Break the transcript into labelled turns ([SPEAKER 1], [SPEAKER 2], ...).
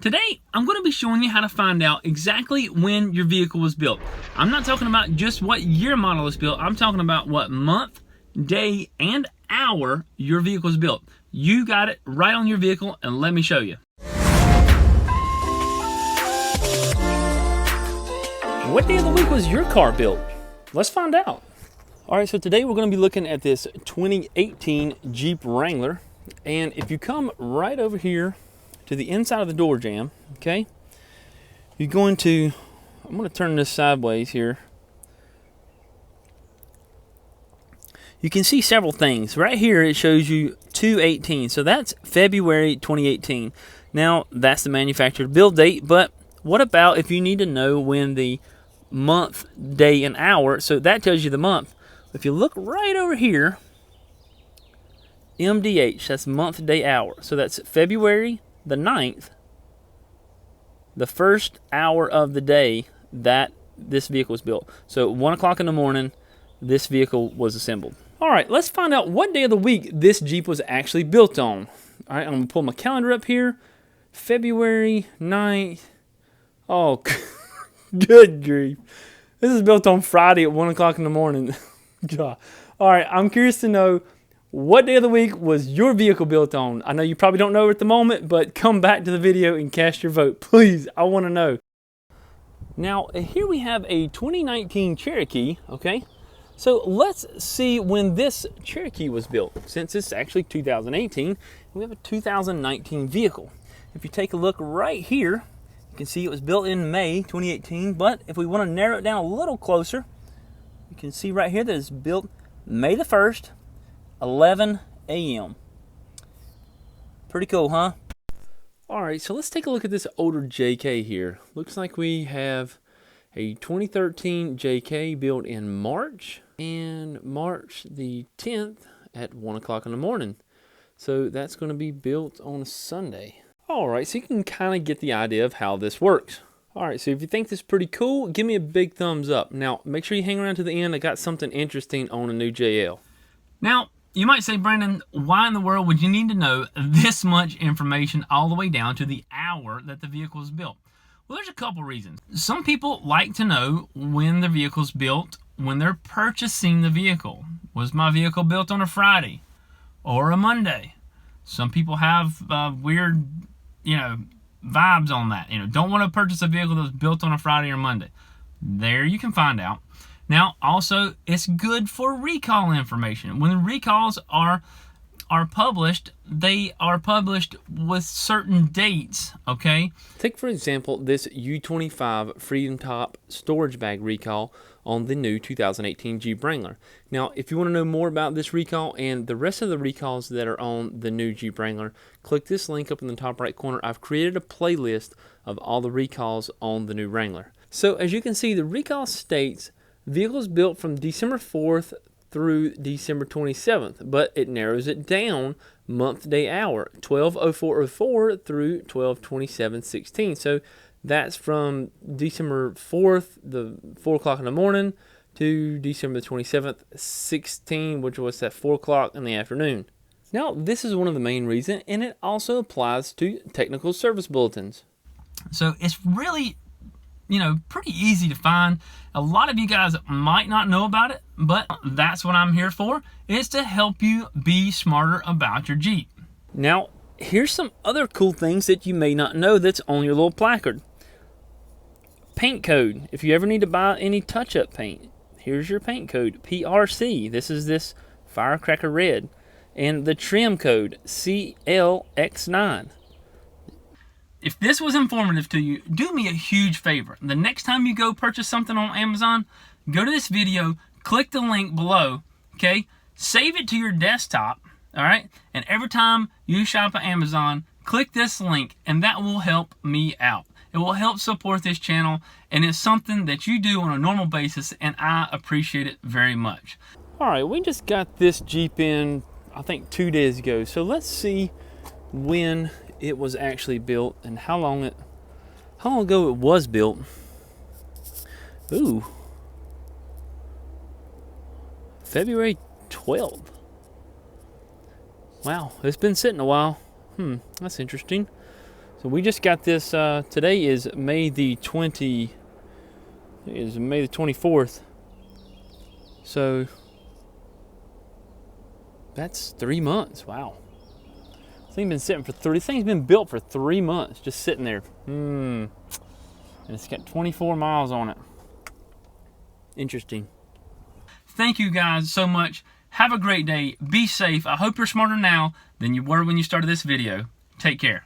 [SPEAKER 1] Today, I'm going to be showing you how to find out exactly when your vehicle was built. I'm not talking about just what year model was built. I'm talking about what month, day, and hour your vehicle was built. You got it right on your vehicle, and let me show you. What day of the week was your car built? Let's find out. All right, so today we're going to be looking at this 2018 Jeep Wrangler. And if you come right over here to the inside of the door jamb, okay, I'm going to turn this sideways here. You can see several things. Right here it shows you 2/18, so that's February 2018. Now that's the manufacturer build date, but what about if you need to know when the month, day, and hour? So that tells you the month. If you look right over here, MDH, that's month, day, hour. So that's February the 9th, the first hour of the day that this vehicle was built. So at 1 o'clock in the morning, this vehicle was assembled. All right, let's find out what day of the week this Jeep was actually built on. All right, I'm gonna pull my calendar up here. February 9th. Oh, good grief. This is built on Friday at 1 o'clock in the morning. God. All right, I'm curious to know, what day of the week was your vehicle built on? I know you probably don't know at the moment, but come back to the video and cast your vote. Please, I want to know. Now, here we have a 2019 Cherokee, okay? So let's see when this Cherokee was built. Since it's actually 2018, we have a 2019 vehicle. If you take a look right here, you can see it was built in May 2018, but if we want to narrow it down a little closer, you can see right here that it's built May the 1st, 11 a.m. Pretty cool, huh? All right, so let's take a look at this older JK here. Looks like we have a 2013 JK built in March, and March the 10th at 1 o'clock in the morning. So that's going to be built on a Sunday. All right, so you can kind of get the idea of how this works. All right, so if you think this is pretty cool, give me a big thumbs up. Now, make sure you hang around to the end. I got something interesting on a new JL. Now, you might say, Brandon, why in the world would you need to know this much information all the way down to the hour that the vehicle was built? Well, there's a couple reasons. Some people like to know when the vehicle's built when they're purchasing the vehicle. Was my vehicle built on a Friday or a Monday? Some people have weird, vibes on that. Don't want to purchase a vehicle that's built on a Friday or Monday. There you can find out. Now, also, it's good for recall information. When the recalls are published, they are published with certain dates, okay? Take, for example, this U25 Freedom Top storage bag recall on the new 2018 Jeep Wrangler. Now, if you want to know more about this recall and the rest of the recalls that are on the new Jeep Wrangler, click this link up in the top right corner. I've created a playlist of all the recalls on the new Wrangler. So, as you can see, the recall states vehicles built from December 4th through December 27th, but it narrows it down month, day, hour, 12/04/04 through 12/27/16. So that's from December 4th, the 4 o'clock in the morning, to December 27th, 16, which was at 4 o'clock in the afternoon. Now, this is one of the main reasons, and it also applies to technical service bulletins. So it's really pretty easy to find. A lot of you guys might not know about it, but that's what I'm here for, is to help you be smarter about your Jeep. Now, here's some other cool things that you may not know that's on your little placard. Paint code. If you ever need to buy any touch-up paint, here's your paint code, PRC. This is this firecracker red. And the trim code, CLX9. If this was informative to you, do me a huge favor. The next time you go purchase something on Amazon, go to this video, click the link below, okay? Save it to your desktop, all right? And every time you shop at Amazon, click this link, and that will help me out. It will help support this channel, and it's something that you do on a normal basis, and I appreciate it very much. All right, we just got this Jeep in, I think 2 days ago. So let's see when it was actually built and how long ago it was built. Ooh, February 12th. Wow, it's been sitting a while. That's interesting. So So we just got this. Today is May the 24th. So that's 3 months. Wow. This thing's been sitting for this thing's been built for 3 months, just sitting there. And it's got 24 miles on it. Interesting. Thank you guys so much. Have a great day. Be safe. I hope you're smarter now than you were when you started this video. Take care.